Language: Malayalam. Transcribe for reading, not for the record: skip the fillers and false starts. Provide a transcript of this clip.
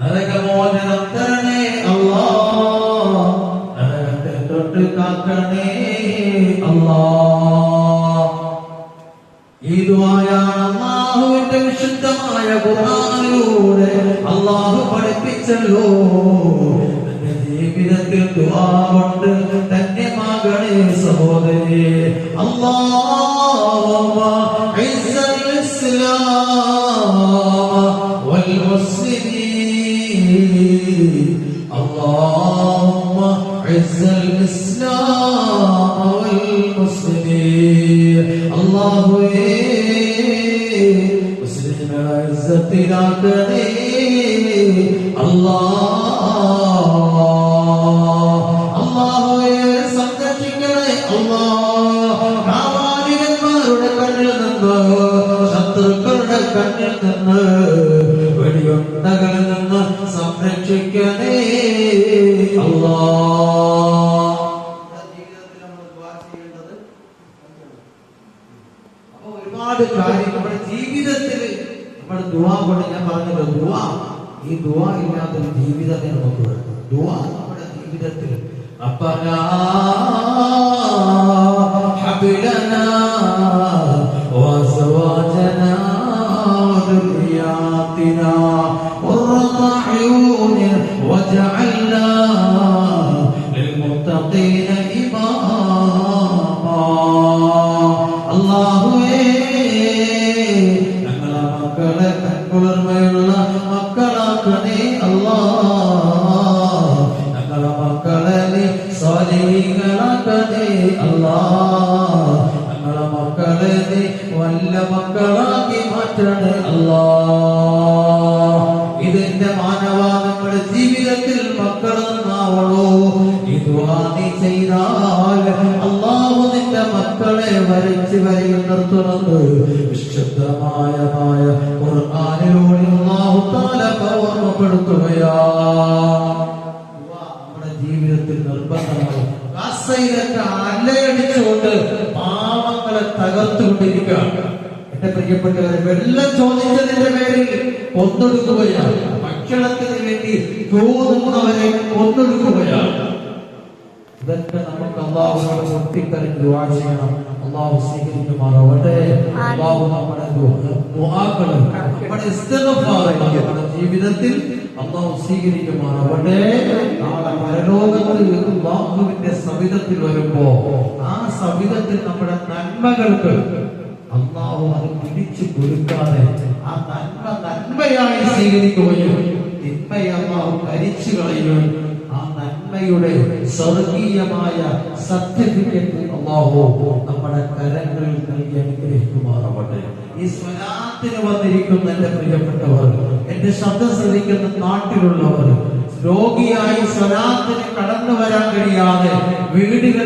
നരകമോചനം തരണേ അല്ലാഹ്, നരകത്തെ തൊട്ട് കാക്കണേ അല്ലാഹ്. ഈ ദുആയാണ് അല്ലാഹുവിന്റെ വിശുദ്ധമായ ഖുർആനിലൂടെ അല്ലാഹു പഠിപ്പിച്ചല്ലോ. തന്റെ ജീവിതത്തിൽ ദുആ കൊണ്ട് ധന്യമാകണേ സഹോദരി. അല്ലാഹുമ്മ ഇസ്സൽ ഇസ്ലാം വൽ മുസ്ലിമീൻ, അല്ലാഹുമ്മ ഇസ്സൽ ഇസ്ലാം വൽ മുസ്ലിമീൻ. അല്ലാഹുവേ മുസ്ലിമുകളെ ഇസ്സത്തിലാക്കണേ അല്ലാഹ്. അല്ലാഹുവേ സംരക്ഷിക്കണേ അല്ലാഹ്. കാവാലികന്മാരുടെ കണ്ണിൽ നിന്ന്, ശത്രുക്കളുടെ കണ്ണിൽ നിന്ന്, വെടിയുണ്ടകളിൽ നിന്ന് സംരക്ഷിക്കണേ അല്ലാഹ്. ഒരുപാട് കാര്യങ്ങൾ നമ്മുടെ ജീവിതത്തിൽ നമ്മുടെ ദുആ കൊണ്ട്, ഞാൻ പറഞ്ഞല്ലോ ദുആ, ഈ ദുആ ഇല്ലാത്തൊരു ജീവിതത്തെ നമുക്ക് വേണം. ദുആ നമ്മുടെ ജീവിതത്തിൽ റബ്ബനാ ഹബ്ലനാ വഅസ്വാജനാ വദുരിയാതിനാ ഖുർറത അയൂനിൻ വജഅൽനാ ലിൽമുത്തഖീന ഇമാമാ. അല്ലാഹുവേ ഞങ്ങളെ മക്കളെ കൺകുളിർമയുള്ള മക്കളാക്കണേ അല്ലാഹ്. ഞങ്ങളെ മക്കളെ നീ സ്വാലിഹീങ്ങളാക്കണേ അല്ലാഹ്. ഞങ്ങളെ മക്കളെ നീ വല്ല മക്കളാക്കി മാറ്റണേ അല്ലാഹ്. ഇതിന്റെ മാനവ നമ്മുടെ ജീവിതത്തിൽ മക്കൾ നന്നാവണോ. ഈ ദുആ നീ ചെയ്താൽ അല്ലാഹു നിന്റെ മക്കളെ വരച്ച് വരയിൽ നിർത്തുന്നത് വിശുദ്ധമായ ഖുർആനിലൂടെ അല്ലാഹു തആല ഓർമ്മപ്പെടുത്തുകയാണ്. നമ്മുടെ ജീവിതത്തിൽ നിർബന്ധമാണ്. ഗസയിലൊക്കെ അലയടിച്ചുകൊണ്ട് പാവങ്ങളെ തകർത്തുകൊണ്ടിരിക്കുകയാണ്. എന്റെ പ്രിയപ്പെട്ടവരെ, വെള്ളം ചോദിച്ചതിന്റെ പേരിൽ കൊന്നൊടുക്കുകയാണ്. ഭക്ഷണത്തിന് വേണ്ടി ചോദിക്കുന്നവരെ കൊന്നൊടുക്കുകയാണ്. ഇതൊക്കെ നമുക്ക് അല്ലാഹുവിനോട് പൊട്ടിക്കരഞ്ഞ് ദുആ ചെയ്യണം. അല്ലാഹു സ്വീകരിക്കുമാറാവട്ടെ. അല്ലാഹു നമ്മുടെ ദുആകൾ, നമ്മുടെ ഇസ്തിഗ്ഫാർ നമ്മുടെ ജീവിതത്തിൽ അല്ലാഹു സ്വീകരിക്കുമാറാവട്ടെ. നാളെ പരലോകത്ത് അല്ലാഹുവിന്റെ സവിധത്തിൽ വരുമ്പോ ആ സവിധത്തിൽ നമ്മുടെ നന്മകൾക്ക് അല്ലാഹു അത് പിടിച്ചു കൊടുക്കാതെ ആ നന്മ നന്മയായി സ്വീകരിക്കുകയും തിന്മയെ അല്ലാഹു കരിച്ചു കളയുകയും ആ നന്മയുടെ സ്വർഗീയമായ സർട്ടിഫിക്കറ്റ് അല്ലാഹു നമ്മുടെ കരങ്ങളിൽ നൽകി അനുഗ്രഹിക്കുമാറാവട്ടെ. ഈ സ്വലാത്തിന് വന്നിരിക്കുന്ന എന്റെ പ്രിയപ്പെട്ടവർ, എന്റെ ശബ്ദം ശ്രദ്ധിക്കുന്ന നാട്ടിലുള്ളവർ, രോഗിയായി സ്വലാത്തിന് കടന്നു വരാൻ കഴിയാതെ വീടുകളിൽ